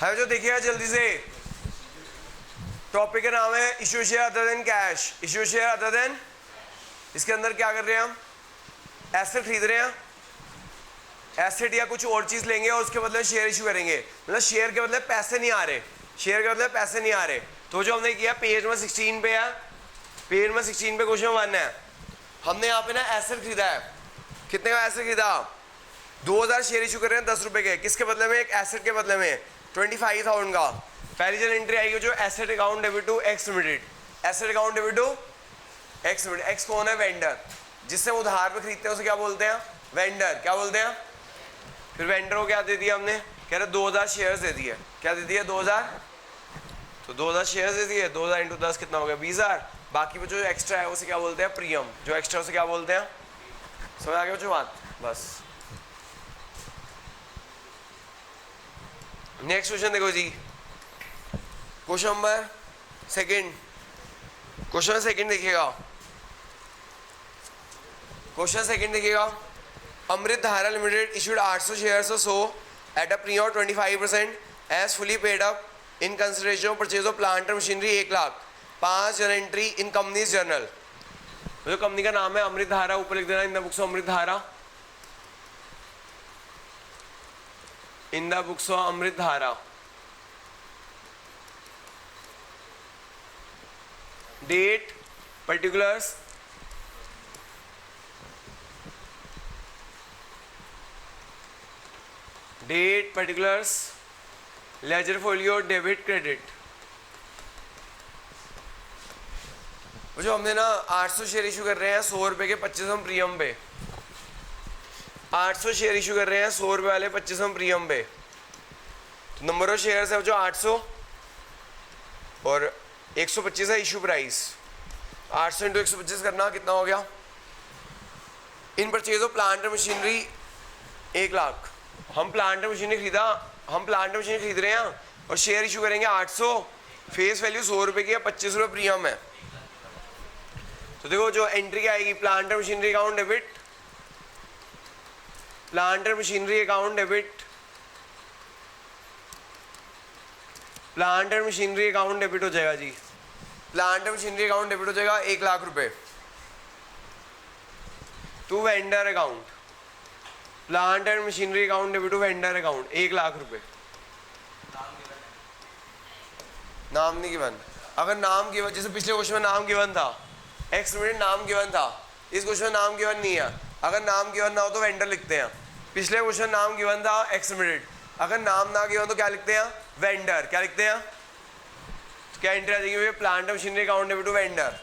है जो देखिएगा जल्दी से। टॉपिक का नाम है issue share other than cash. Issue share other than, इसके अंदर क्या कर रहे हैं हम, एसेट खरीद रहे हैं, एसेट या कुछ और चीज लेंगे और उसके बदले शेयर इशू करेंगे। मतलब शेयर के बदले पैसे नहीं आ रहे, शेयर के बदले पैसे नहीं आ रहे। तो जो हमने किया पेज नंबर 16 पे है, पेज नंबर 16 पे क्वेश्चन 1 है। हमने यहाँ पे ना एसेट खरीदा है। कितने का एसेट खरीदा, 2000 शेयर इशू कर रहे हैं 10 रुपए के। किसके बदले में, एक एसेट के बदले में 25,000 का। पहली जो एंट्री आएगी जो asset account debit to X limited, asset account debit to X limited. X कौन है, वेंडर, जिससे उधार पे खरीदते हैं उसे क्या बोलते हैं, वेंडर। क्या बोलते हैं, फिर वेंडर को क्या दे दिया हमने, कह रहे 2000 शेयर्स दे दिए। क्या दे दिए, 2000। तो 2000 शेयर्स दे दिए, 2000 इंटू 10 कितना हो गया, 20,000। बाकी वो जो एक्स्ट्रा है उसे क्या बोलते हैं, प्रीमियम। जो एक्स्ट्रा उसे क्या बोलते हैं, समझ आ गया बच्चों बात। बस नेक्स्ट क्वेश्चन देखो जी, question number second. Question second देखिएगा, क्वेश्चन सेकंड देखिएगा। Amrit Dhara limited issued 800 shares of so at a premium of 25% as fully paid up in consideration of purchase of plant and machinery 1 lakh. 5 journal entry in companies journal. जो company का नाम है अमृत धारा, ऊपर लिख देना in the books of Amrit Dhara, in the books of Amrit Dhara. Date, particulars, date, particulars, ledger folio, debit, credit. वो जो हमने ना 800 शेयर इशू कर रहे हैं 100 रुपए के 25 प्रीमियम पे। 800 शेयर इशू कर रहे हैं 100 रुपए वाले 25 प्रीमियम पे। तो नंबर ऑफ शेयर्स है जो 800 और 125 है इशू प्राइस। 800 इंटू 125 करना कितना हो गया। In purchase of plant and machinery 1 lakh. हम प्लांट एंड मशीनरी खरीदा, हम प्लांट एंड मशीनरी खरीद रहे हैं और शेयर इशू करेंगे 800, फेस वैल्यू 100 रुपए की है, 25 रुपये प्रीमियम है। तो देखो जो एंट्री आएगी, plant and machinery account debit, plant and machinery account debit, plant and machinery account debit हो जाएगा जी। Plant and machinery account debit हो जाएगा 1 लाख रुपए to vendor account. Plant and machinery account debit to vendor account 1 lakh रुपए। नाम नहीं given. अगर नाम गिवन, जैसे पिछले क्वेश्चन में नाम गिवन था, एक्स लिमिटेड नाम गिवन था, इस क्वेश्चन में नाम गिवन नहीं है। अगर नाम गिवन ना हो तो वेंडर लिखते हैं। पिछले क्वेश्चन नाम गिवन था एक्स लिमिटेड, अगर नाम ना गिवन तो क्या लिखते हैं, वेंडर। क्या लिखते हैं, तो क्या एंट्री आ जाएगी, plant and machinery account debit to vendor.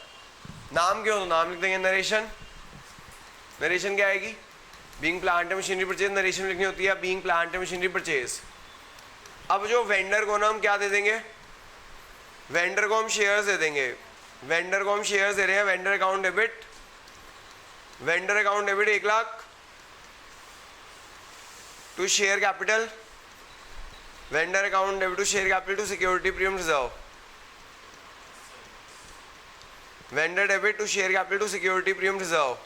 नाम क्यों, तो नाम लिख देंगे। नरेशन, नरेशन क्या आएगी, being plant and machinery purchase. Narration लिखनी होती है being plant and machinery purchase. अब जो वेंडर को ना हम क्या दे देंगे, वेंडर को हम शेयर्स दे देंगे। वेंडर को हम शेयर्स दे रहे हैं, vendor account debit, vendor account debit 1 lakh to share capital, vendor account debit to share capital to security premium reserve, vendor debit to share capital to security premium reserve.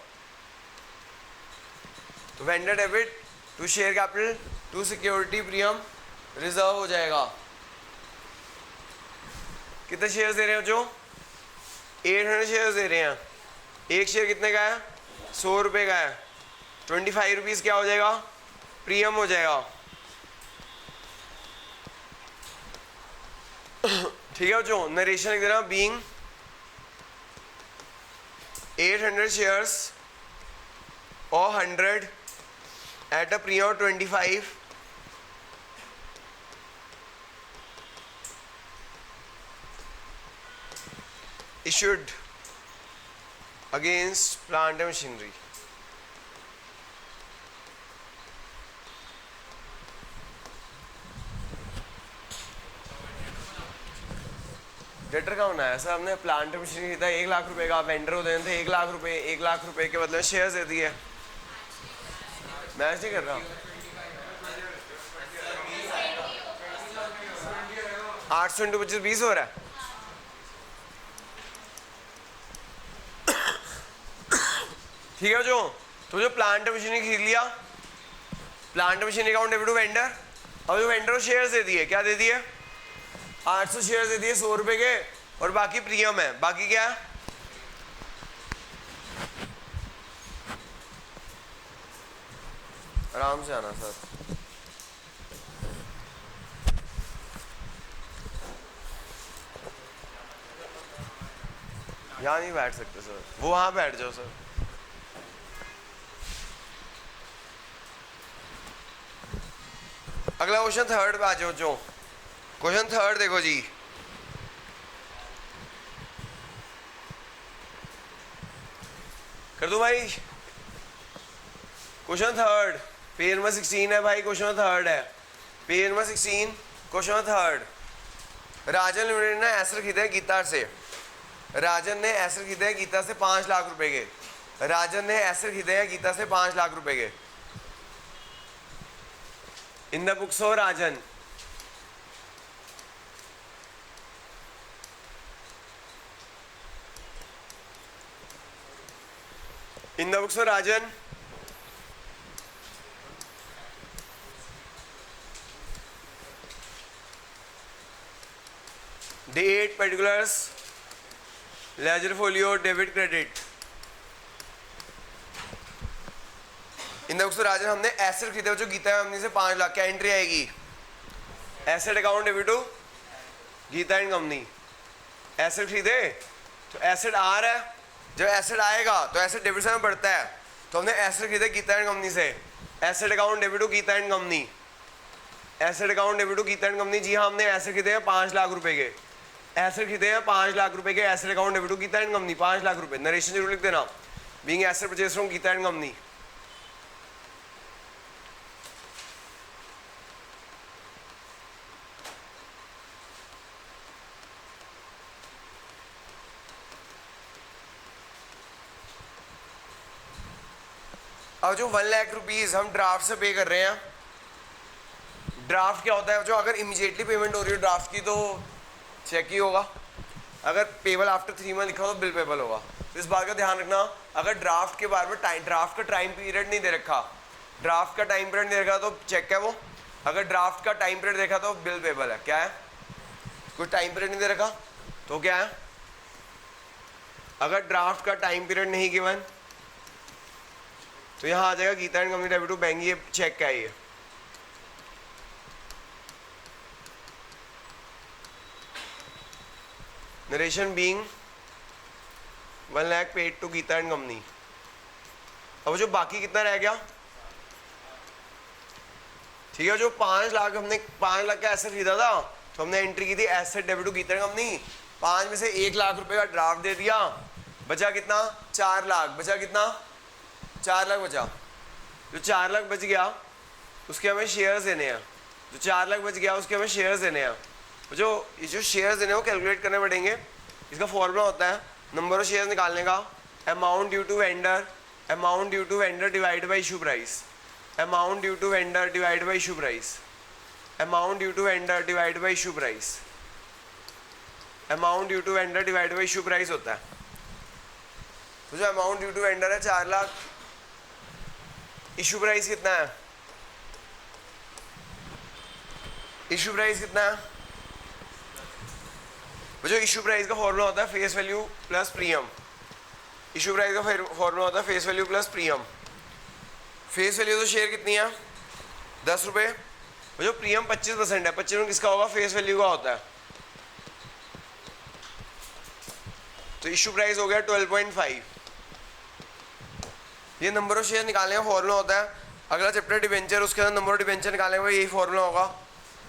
तो vendor debit to share capital to security premium reserve हो जाएगा। कितने shares दे रहे हो, जो 800 shares दे रहे हैं। एक शेयर कितने का है, 100 रुपये का है। 25 रुपीज़ क्या हो जाएगा, प्रीमियम हो जाएगा। ठीक है जो नरेशन लिख देना, बीइंग 800 शेयर्स और 100 eight a premium of 25 issued against plant and machinery। Debtor का होना है सर, हमने प्लांट मशीनरी खरीदा 1 लाख रुपए का, वेंडर को देने थे 1 लाख रुपए। 1 लाख रुपए के बदले शेयर दे दिए। मैच नहीं कर रहा, 800 इंटू 25 20 हो रहा है। ठीक है जो, तो जो प्लांट मशीनरी खरीद लिया, plant machinery account debit to vendor अब जो वेंडर शेयर दे दिए, क्या दे दिए, 800 शेयर दे दिए 100 रुपए के, और बाकी प्रीमियम है। बाकी क्या है, आराम से आना सर, यहाँ नहीं बैठ सकते सर, वो वहां बैठ जाओ सर। अगला क्वेश्चन थर्ड पे आ जाओ। जो क्वेश्चन थर्ड देखो जी, कर दो भाई। क्वेश्चन थर्ड, पेज नंबर 16 है भाई, क्वेश्चन थर्ड है, पेज नंबर 16 क्वेश्चन थर्ड। राजन लिमिटेड ने एसेट खरीदे हैं गीता से, राजन ने एसेट खरीदे हैं गीता से 5 लाख रुपए के, राजन ने एसेट खरीदे हैं गीता से 5 लाख रुपए के। In the books of Rajan, in the books of Rajan date particulars ledger folio debit credit. In the books of Rajan हमने एसेट खरीदे जो गीता कंपनी से 5 लाख, क्या एंट्री आएगी, asset account debit to Gita and company. Asset खरीदे तो एसेट आ रहा है, जब एसेट आएगा तो एसेट डेबिट से बढ़ता है, तो हमने एसेट खरीदे गीता एंड कंपनी से, asset account debit to Gita and company, asset account debit to Gita and company. जी हाँ, हमने एसेट खरीदे हैं 5 लाख रुपए के, एसेट खरीदे हैं 5 लाख रुपए के, asset account debit to Gita and company 5 lakh रुपए। नरेशन जरूर लिख देना, being asset purchase from Gita and company. अब जो 1 लाख रुपीज हम ड्राफ्ट से पे कर रहे हैं, ड्राफ्ट क्या होता है, जो अगर इमीडिएटली पेमेंट हो रही है ड्राफ्ट की तो चेक ही होगा, अगर पेबल आफ्टर 3 मंथ लिखा हो तो बिल पेबल होगा। तो इस बात का ध्यान रखना, अगर ड्राफ्ट के बारे में ड्राफ्ट का टाइम पीरियड नहीं दे रखा, ड्राफ्ट का टाइम पीरियड नहीं रखा तो चेक है वो, अगर ड्राफ्ट का टाइम पीरियड देखा तो बिल पेबल है। क्या है, कोई टाइम पीरियड नहीं दे रखा तो क्या है, अगर ड्राफ्ट का टाइम पीरियड नहीं गिवन तो यहाँ आ जाएगा Gita and company debit to bank, ये चेक का है। Narration being 1 lakh paid to Gita and company. अब जो बाकी कितना रह गया, ठीक है, जो 5 लाख हमने 5 लाख का एसेट खरीदा था तो हमने एंट्री की थी asset debit to Gita and company, 5 में से 1 लाख रुपए का ड्राफ्ट दे दिया, बचा कितना 4 लाख, बचा कितना 4 लाख बचा। जो 4 लाख बच गया उसके हमें शेयर्स देने हैं, जो 4 लाख बच गया उसके हमें शेयर्स देने हैं। जो शेयर्स देने हैं वो कैलकुलेट करने पड़ेंगे। इसका फॉर्मूला होता है नंबर ऑफ शेयर्स निकालने का, amount due to vendor, amount due to vendor divide by issue price, amount due to vendor divide by issue price, amount due to vendor divide by issue price, amount due to vendor divide by issue price होता है। तो जो amount due to vendor है 4 lakh, issue price कितना है, issue price कितना है, जो इशू प्राइस का फॉर्मूला होता है face value plus premium, issue price का फॉर्मूला होता है face value plus premium. Face value तो शेयर कितनी है 10 रुपये, जो प्रीमियम 25% है, 25% किसका होगा, फेस वैल्यू का होता है। तो इशू प्राइस हो गया 12.5। ये नंबर ऑफ शेयर निकालने का फॉर्मूला होता है। अगला चैप्टर डिवेंचर, उसके अंदर नंबर ऑफ डिवेंचर निकालने का यही फॉर्मूला होगा।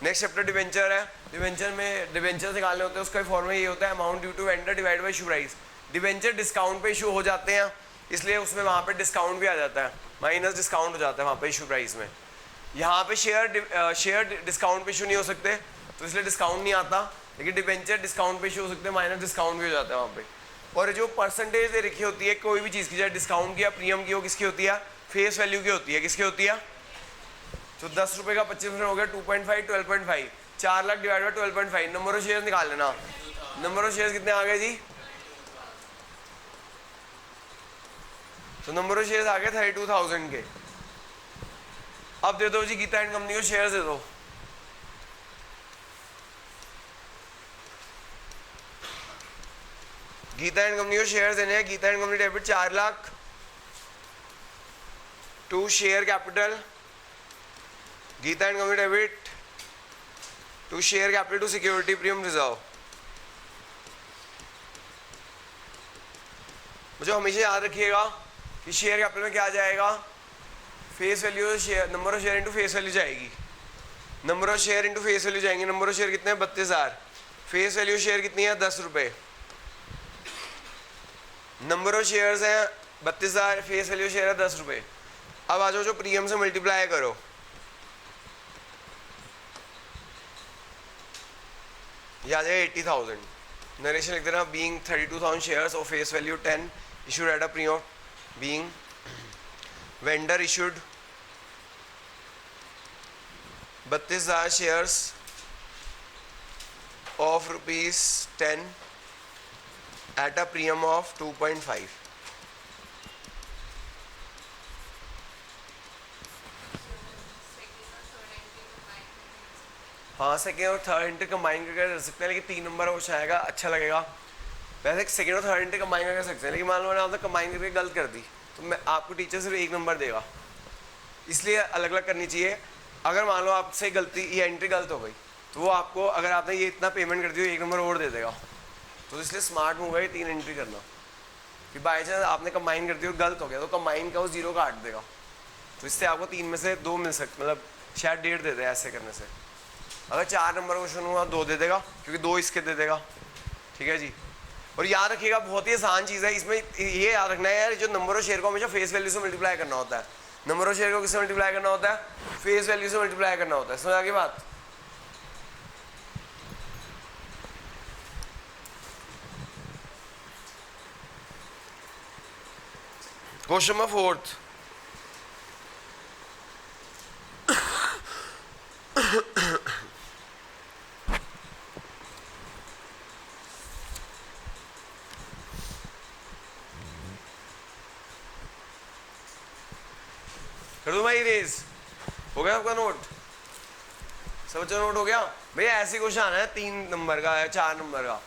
नेक्स्ट चैप्टर डिवेंचर है, डिवेंचर में डिवेंचर निकालने होते हैं, उसका फॉर्मूला यही होता है amount due to vendor divide by issue price. Debenture discount पे इशू हो जाते हैं, इसलिए उसमें वहाँ पे डिस्काउंट भी आ जाता है, माइनस डिस्काउंट हो जाता है वहाँ पे इशू प्राइस में। यहाँ पे शेयर डिस्काउंट पे इशू नहीं हो सकते तो इसलिए डिस्काउंट नहीं आता, लेकिन डिवेंचर डिस्काउंट पे इशू हो सकते हैं, माइनस डिस्काउंट भी हो जाता है वहाँ पे। और जो परसेंटेज लिखी होती है कोई भी चीज़ की, चाहे डिस्काउंट की या प्रीमियम की हो, किसकी होती है, फेस वैल्यू की होती है। किसकी होती है, तो 10 रुपये का 25% हो गया 2.5, 12.5, 4 lakh divide by 12.5। Number of shares निकाल लेना, नंबर ऑफ शेयर्स कितने आ गए जी, तो नंबर ऑफ शेयर्स आ गए 32,000 के। अब दे दो जी गीता एंड कंपनी को शेयर्स दे दो, गीता एंड कंपनी को शेयर देने हैं. Gita and company debit 4 lakh. To share capital. Gita and company debit to share capital to security premium reserve. मुझे हमेशा याद रखिएगा कि शेयर कैपिटल में क्या आ जाएगा, face value share, number of share into face value जाएगी. Number of share into face value जाएंगे. नंबर ऑफ शेयर कितने हैं 32,000. फेस वैल्यू शेयर कितनी है 10 रुपये. नंबर ऑफ शेयर्स हैं 32,000, फेस वैल्यू शेयर है 10 रुपये. अब आ जाओ जो प्रीमियम से मल्टीप्लाई करो. ये आ जाएगा 80,000. नरेशन लिख देना. बीइंग 32,000 शेयर्स और face value 10 issued at a premium. Being vendor issued 32,000 shares of rupees 10 at a premium of 2.5. हाँ, सेकेंड और थर्ड एंट्री कंबाइन करके कर सकते हैं, लेकिन 3 नंबर कुछ आएगा अच्छा लगेगा. वैसे सेकेंड और थर्ड एंट्री कंबाइन कर सकते हैं, लेकिन मान लो मैंने आपने कंबाइन करके गलत कर दी तो मैं आपको टीचर सिर्फ 1 नंबर देगा. इसलिए अलग अलग करनी चाहिए. अगर मान लो आपसे गलती ये एंट्री गलत हो गई तो वो आपको, अगर आपने ये इतना पेमेंट कर दिया 1 नंबर और दे देगा. तो इसलिए स्मार्ट मूव है 3 एंट्री करना. कि बाई चांस आपने कंबाइन कर दिया और गलत हो गया तो कंबाइन का वो 0 काट देगा. तो इससे आपको 3 में से 2 मिल सकते, मतलब शायद 1.5 दे दे ऐसे करने से. अगर 4 नंबर क्वेश्चन हुआ 2 दे देगा, क्योंकि 2 इसके दे देगा. ठीक है जी. और याद रखिएगा बहुत ही आसान चीज़ है. इसमें ये याद रखना है यार, जो नंबर ऑफ शेयर को हमेशा फेस वैल्यू से मल्टीप्लाई करना होता है. नंबर ऑफ शेयर को किससे मल्टीप्लाई करना होता है, फेस वैल्यू से मल्टीप्लाई करना होता है. समझ आ गई बात. Question number 4. कर दो भाई रेज. हो गया आपका नोट? सब बच्चों नोट हो गया भैया? ऐसी क्वेश्चन आना है 3 नंबर का है 4 नंबर का.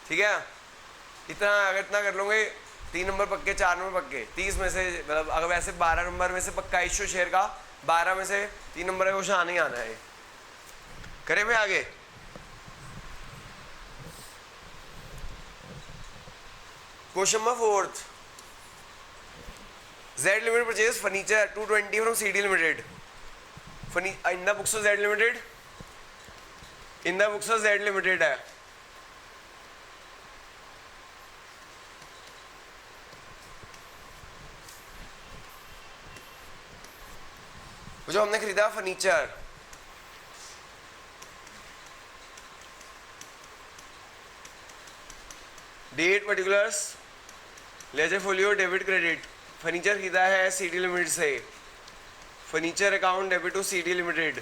ठीक है, इतना अगर इतना कर लोगे 3 नंबर पक्के 4 नंबर पक्के. 30 में से मतलब अगर वैसे 12 नंबर में से पक्का इश्यू शेयर का 12 में से 3 नंबर का क्वेश्चन आना ही आना है. करें भाई आगे. Question number 4. Z Limited purchase furniture 220 from CD Limited. In the books of Z Limited. In the books of Z Limited है. जो हमने खरीदा furniture, date particulars, ledger folio, debit credit. Furniture खरीदा है सीडी लिमिटेड से. Furniture account debit to CD limited.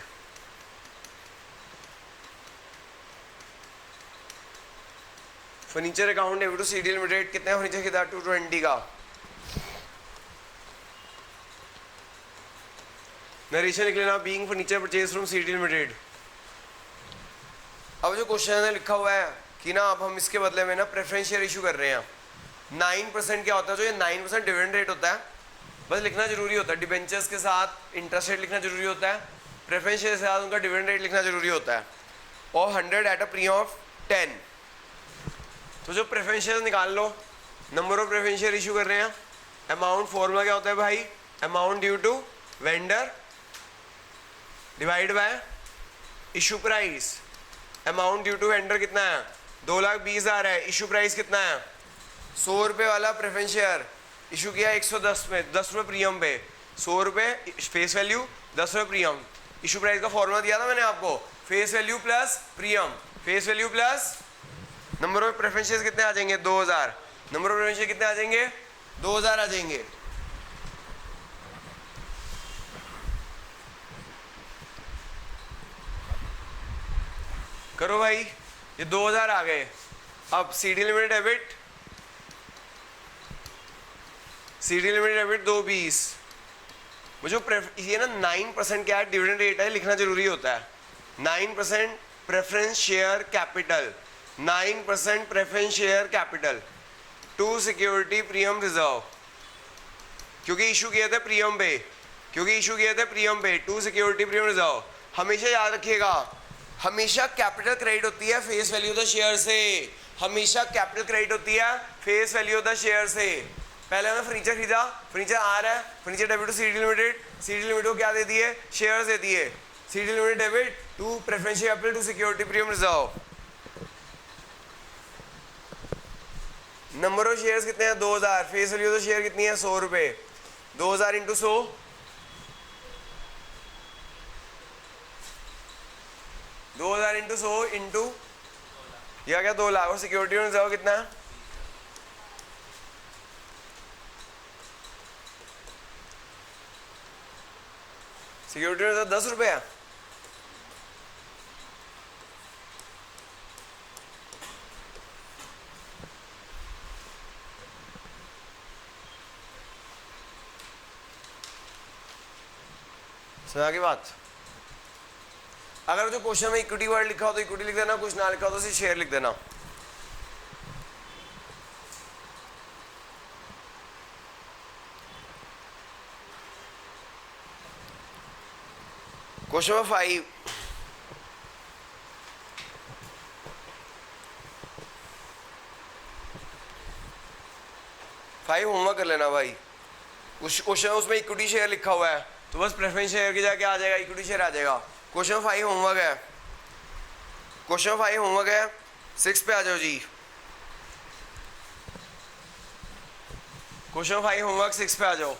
Furniture account debit to CD limited. कितने furniture खरीदा? 220 का. नरेशन लिख लेना. Being furniture purchase from CD limited. अब जो क्वेश्चन है लिखा हुआ है कि ना अब हम इसके बदले में ना प्रेफरेंस शेयर इशू कर रहे हैं. 9% क्या होता है? जो ये 9% डिविडेंड रेट होता है, बस लिखना जरूरी होता है. डिबेंचर्स के साथ इंटरेस्ट रेट लिखना जरूरी होता है. प्रेफरेंस शेयर के साथ उनका डिविडेंड रेट लिखना जरूरी होता है. और 100 एट अ प्रीमियम ऑफ 10. तो जो प्रेफरेंस शेयर निकाल लो. Number of preference share issue कर रहे हैं. अमाउंट फॉर्मूला क्या होता है भाई? Amount due to vendor divide by issue price. Amount due to vendor कितना है? 2,20,000 है. इशू प्राइस कितना है? 100 रुपये वाला प्रेफरेंस शेयर इशू किया 110 में, 10 रुपये प्रीमियम पे. 100 रुपये फेस वैल्यू, 10 रुपये प्रीमियम. इशू प्राइस का फॉर्मूला दिया था मैंने आपको. Face value plus premium. Face value plus number of preference share कितने आ जाएंगे? 2,000. नंबर ऑफ प्रेफरेंस शेयर कितने आ जाएंगे? 2,000 आ जाएंगे. करो भाई. ये 2,000 आ गए. अब CD limited debit, CD limited debit 220. मुझे ये ना 9% क्या है? डिविडेंड रेट है, लिखना जरूरी होता है. 9% preference share capital. 9% preference share capital. To security premium reserve, क्योंकि इशू किए थे प्रीमियम पे, टू सिक्योरिटी प्रीमियम रिजर्व। हमेशा याद रखिएगा, हमेशा कैपिटल क्रेडिट होती है face value of the share से, हमेशा कैपिटल क्रेडिट होती है face value of the share से। पहले हमने फर्नीचर खरीदा, फर्नीचर आ रहा है, furniture debit to CD limited, CD limited को क्या दे दिए, शेयर्स दे दिए, CD limited debit to preferential capital to security premium reserve. Number of shares कितने हैं, 2000, face value of the share कितनी है, 100 रुपए, 2000 इंटू 100, 2000 इंटू 100 इंटू यह क्या 2 लाख, और सिक्योरिटी रिजर्व कितना है, सिक्योरिटी रिजर्व 10 रुपये है। समझा की बात। अगर जो क्वेश्चन में इक्विटी वर्ड लिखा हो तो इक्विटी लिख देना, कुछ ना लिखा हो तो सिर्फ शेयर लिख देना। क्वेश्चन नंबर 5, होमवर्क कर लेना भाई। उस क्वेश्चन उसमें इक्विटी शेयर लिखा हुआ है तो बस प्रेफरेंस शेयर की जाके आ जाएगा, इक्विटी शेयर आ जाएगा। क्वेश्चन 5 होमवर्क है, क्वेश्चन 5 होमवर्क है, 6 पे आ जाओ जी। क्वेश्चन 5 होमवर्क 6 पे आ जाओ।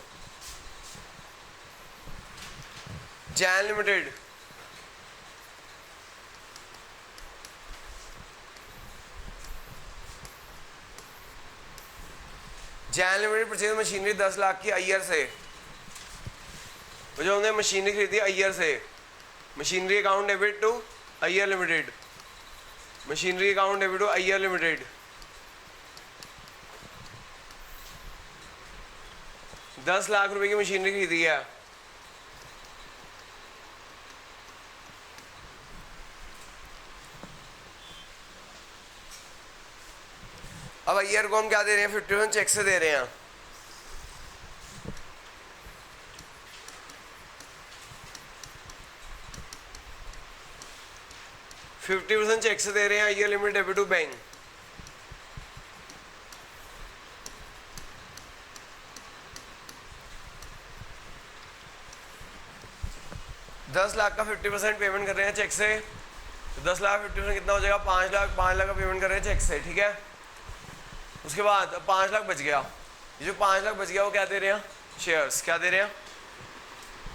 Jain limited, Jain limited purchase machinery 10 lakh की अय्यर से, जो हमने मशीनरी खरीदी अय्यर से, machinery account debit to Iyer limited, machinery account debit to Iyer limited, 10 lakh रुपए की मशीनरी खरीदी है। अब अय्यर को हम क्या दे रहे हैं, 50% चेक से दे रहे हैं। %50 चेक से दे रहे हैं Iyer limited debit to bank. $10 lakh का 50% पेमेंट कर रहे हैं चेक से, तो 10 लाख 50% कितना हो जाएगा, 5 लाख। 5 लाख का पेमेंट कर रहे हैं चेक से, ठीक है। उसके बाद 5 लाख बच गया, ये जो 5 लाख बच गया वो क्या दे रहे हैं, शेयर्स। क्या दे रहे हैं,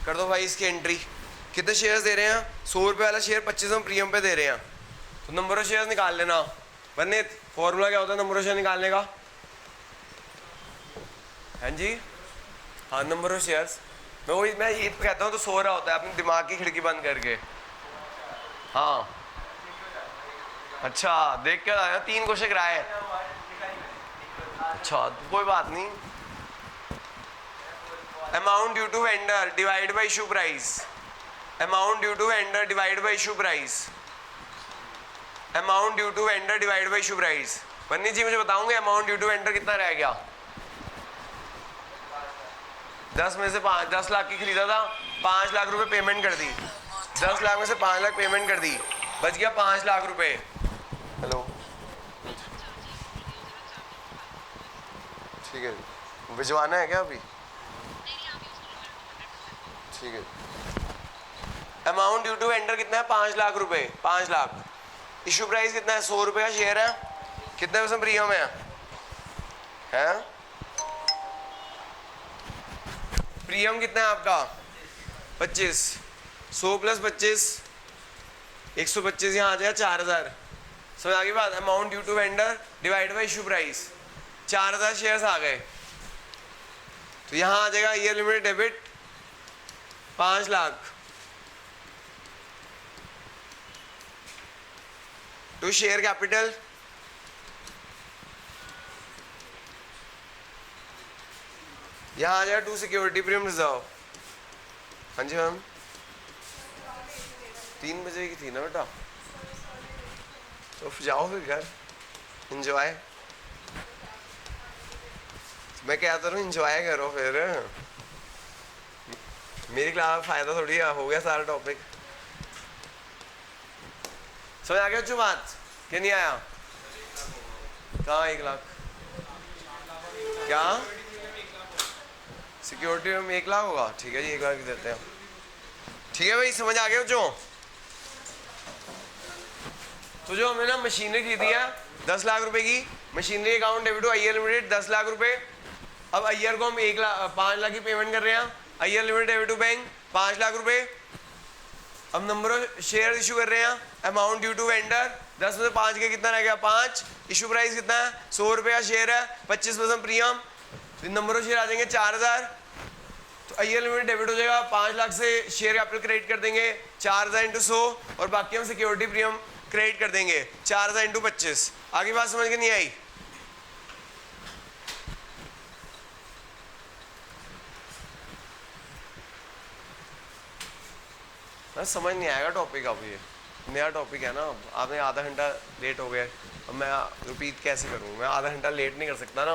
कर दो भाई इसकी एंट्री। कितने शेयर्स दे रहे हैं, 100 रुपये वाला शेयर 25 प्रीमियम पे दे रहे हैं, तो नंबर ऑफ शेयर्स निकाल लेना। वरने फॉर्मूला क्या होता है नंबर ऑफ शेयर निकालने का, हाँ जी, हाँ नंबर ऑफ शेयर्स। मैं ये कहता हूँ तो सो रहा होता है अपने दिमाग की खिड़की बंद करके। हाँ अच्छा, देख के आया 3 क्वेश्चन कराए। अच्छा तो कोई बात नहीं। Amount due to vendor divide by issue price, amount due to vendor divide by issue price, amount due to vendor divide by issue price. पन्नी जी मुझे बताऊंगे अमाउंट ड्यू टू वेंडर कितना रह गया। 10 में से 10 लाख की खरीदा था, 5 लाख रुपए पेमेंट कर दी, 10 लाख में से 5 लाख पेमेंट कर दी, बच गया 5 लाख रुपए। हेलो ठीक है, भिजवाना है क्या अभी, ठीक है। अमाउंट ड्यू टू वेंडर कितना है, 5 लाख रुपए, 5 लाख। इशू प्राइस कितना है, 100 रुपए का शेयर है, कितने परसेंट प्रीमियम है, प्रीमियम कितना है आपका 25, 100 प्लस 25 125, यहाँ आ जाएगा 4000। समझ आ गई बात। Amount due to vendor divide by issue price, 4000 shares आ गए, तो यहाँ आ जाएगा ईयर limited debit 5 lakh to share capital, यहाँ आ जाएगा टू सिक्योरिटी प्रीमियम रिजर्व। हाँ जी मैम, 3 बजे की थी ना बेटा, तो जाओ फिर घर, एंजॉय। मैं कहता हूँ इंजॉय करो फिर, मेरी क्लास में फायदा थोड़ी है, हो गया सारा टॉपिक। समझ आ गया जो बात कि नहीं आया? कहाँ 1 लाख? क्या सिक्योरिटी में 1 लाख होगा? ठीक है जी 1 लाख देते हैं। ठीक है भाई, समझ आ गया जो? तो जो हमने ना मशीनरी खरीदी है 10 लाख रुपए की, machinery account debit to Iyer limited 10 lakh रुपए। अब अय्यर को हम 5 लाख की पेमेंट कर रहे हैं, Iyer limited debit to bank 5 lakh रुपए। अब नंबर ऑफ शेयर इशू कर रहे हैं, अमाउंट ड्यू टू वेंडर 10 में से 5 के कितना रह गया? 5। इशू प्राइस कितना है? 100 रुपये का शेयर है, 25% प्रीमियम, तो नंबर ऑफ शेयर आ जाएंगे 4000। तो अय्यर लिमिटेड डेबिट हो जाएगा, 5 लाख से शेयर कैपिटल क्रेडिट कर देंगे 4000 इंटू 100, और बाकी हम सिक्योरिटी प्रीमियम क्रेडिट कर देंगे 4000 इंटू 25। आगे बात समझ के नहीं आई? समझ नहीं आएगा टॉपिक। अब ये नया टॉपिक है ना, आपने आधा घंटा लेट हो गए, अब मैं रिपीट कैसे करूँ? मैं आधा घंटा लेट नहीं कर सकता ना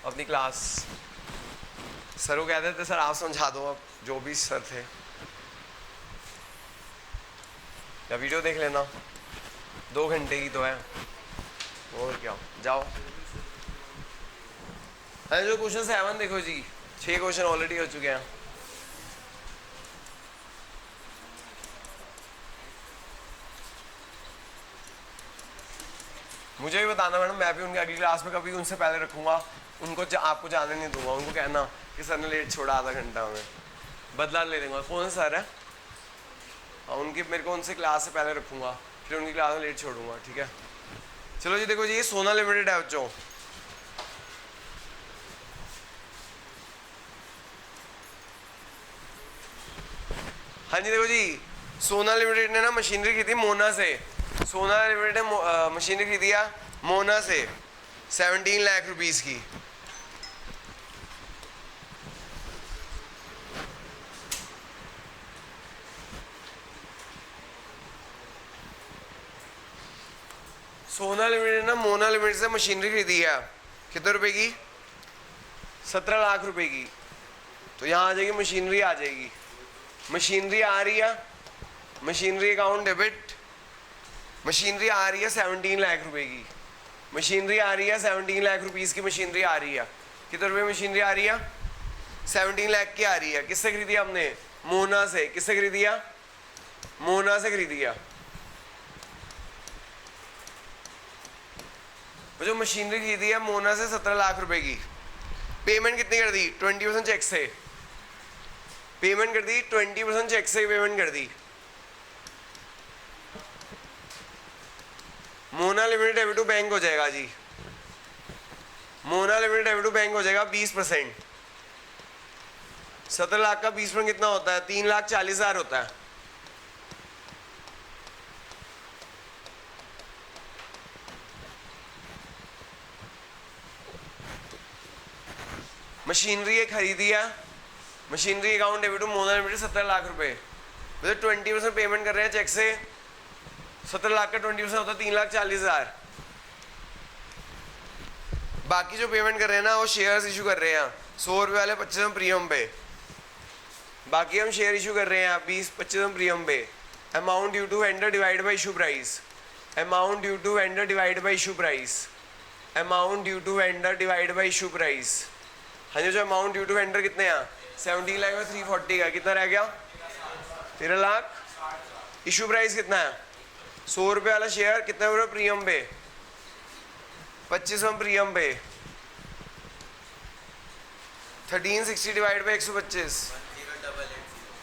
अपनी क्लास। सर को कहते थे सर आप समझा दो, अब जो भी सर थे, या वीडियो देख लेना 2 घंटे की तो है, और क्या। जाओ अरे जो क्वेश्चन 7 देखो जी, 6 क्वेश्चन ऑलरेडी हो चुके हैं। मुझे भी बताना मैडम, मैं भी उनके अगली क्लास में कभी उनसे पहले रखूंगा, उनको आपको जाने नहीं दूंगा। उनको कहना कि सर ने लेट छोड़ा आधा घंटा, में बदला ले लेंगे। कौन सा सर है? उनकी मेरे को उनसे क्लास से पहले रखूंगा, फिर उनकी क्लास में लेट छोड़ूंगा। ठीक है, चलो जी। देखो जी, ये सोना लिमिटेड है बच्चों, हाँ जी। देखो जी, सोना लिमिटेड ने ना मशीनरी खरीदी मोना से। सोना लिमिटेड ने मशीनरी खरीदी मोना से 17 लाख रुपीस की। सोना लिमिटेड ना मोना लिमिटेड से मशीनरी खरीदी है, कितने रुपए की? 17 लाख रुपए की। तो यहाँ आ जाएगी मशीनरी, आ जाएगी मशीनरी आ रही है, मशीनरी अकाउंट डेबिट, मशीनरी आ रही है 17 लाख रुपए की, मशीनरी आ रही है 17 लाख रुपीस की मशीनरी आ रही है। कितने रुपए मशीनरी आ रही है? 17 लाख की आ रही है। किससे खरीदी हमने? मोना से। किससे खरीदी? मोना से खरीदी। जो मशीनरी खरीदी है मोना से 17 लाख रुपए की, पेमेंट कितनी कर दी? 20% चेक से पेमेंट कर दी, 20% चेक से पेमेंट कर दी। Mona limited debit to bank हो जाएगा जी, Mona limited debit to bank हो जाएगा 20%। 17 लाख का 20% कितना होता है? 3,40,000 होता है। मशीनरी खरीदी है, machinery account debit to Mona limited 17 lakh रुपए, 20% पेमेंट कर रहे हैं चेक से। 17 लाख का 20% होता है 3,40,000। बाकी जो पेमेंट कर रहे हैं ना वो शेयर्स इशू कर रहे हैं 100 रुपये वाले 25% प्रीमियम पे। बाकी हम शेयर इशू कर रहे हैं 20-25% प्रीमियम पे। Amount due to vendor divide by issue price, amount due to vendor divide by issue price, amount due to vendor divide by issue price. हाँ जी, जो अमाउंट ड्यू टू वेंडर कितने हैं? 17 लाख में 340 का कितना रह गया? 13 लाख। इशू प्राइस कितना है? 100 रुपये वाला शेयर कितने रुपये प्रीमियम पे? 25% प्रीमियम पे। 1360 डिवाइड बाई 125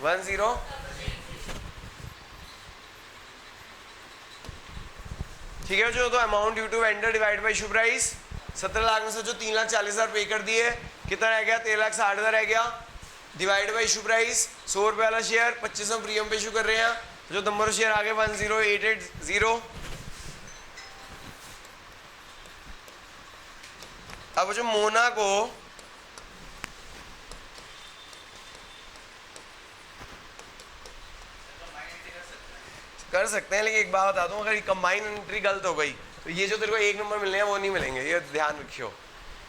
10। ठीक है, जो तो amount due to vendor divide by issue price 17 lakh में से जो 3,40,000 पे कर दिए कितना रह गया? 13,60,000 रह गया। डिवाइड बाई इशू प्राइस 100 रुपये वाला शेयर 25% प्रीमियम पे इशू कर रहे हैं, जो नंबर ऑफ शेयर आ गए 10880। अब जो मोना को कर सकते हैं, लेकिन एक बात बता दूं, अगर कंबाइन एंट्री गलत हो गई तो ये जो तेरे को 1 नंबर मिलने हैं वो नहीं मिलेंगे, ये ध्यान रखियो।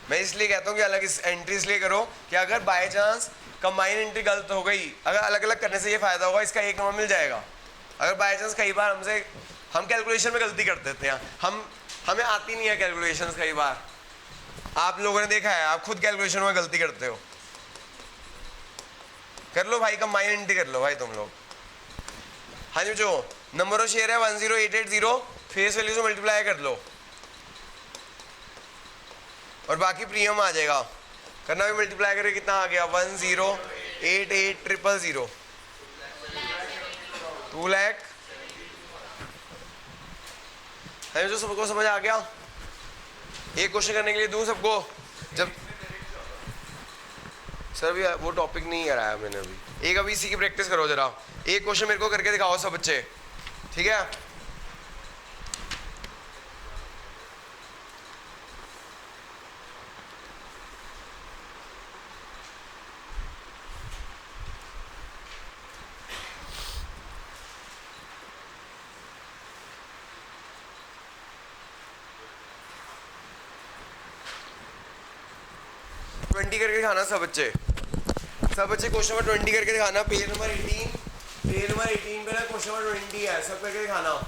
मैं इसलिए कहता हूँ कि अलग एंट्री इसलिए करो कि अगर बाय चांस कंबाइन एंट्री गलत हो गई, अगर अलग अलग करने से ये फायदा होगा, इसका एक नंबर मिल जाएगा। अगर बाय चांस कई बार हम कैलकुलेशन में गलती कर देते हैं, हमें आती नहीं है कैलकुलेशंस, कई बार आप लोगों ने देखा है, आप खुद कैलकुलेशन में गलती करते हो। कर लो भाई, कंबाइन एंट्री कर लो भाई तुम लोग। हाँ जी, जो नंबर ऑफ शेयर है 10880, फेस वैल्यू से मल्टीप्लाई कर लो और बाकी प्रीमियम आ जाएगा। करना भी मल्टीप्लाई करके कितना आ गया, 1088000, 2 लाख। है जो सबको समझ आ गया? एक क्वेश्चन करने के लिए दूं सबको? जब सर भी वो टॉपिक नहीं कराया मैंने अभी, एक अभी इसी की प्रैक्टिस करो जरा। एक क्वेश्चन मेरे को करके दिखाओ सब बच्चे, ठीक है? करके दिखाना सब बच्चे क्वेश्चन नंबर 20 करके दिखाना। पेज नंबर 18 पे ना क्वेश्चन नंबर 20 है, सब करके दिखाना।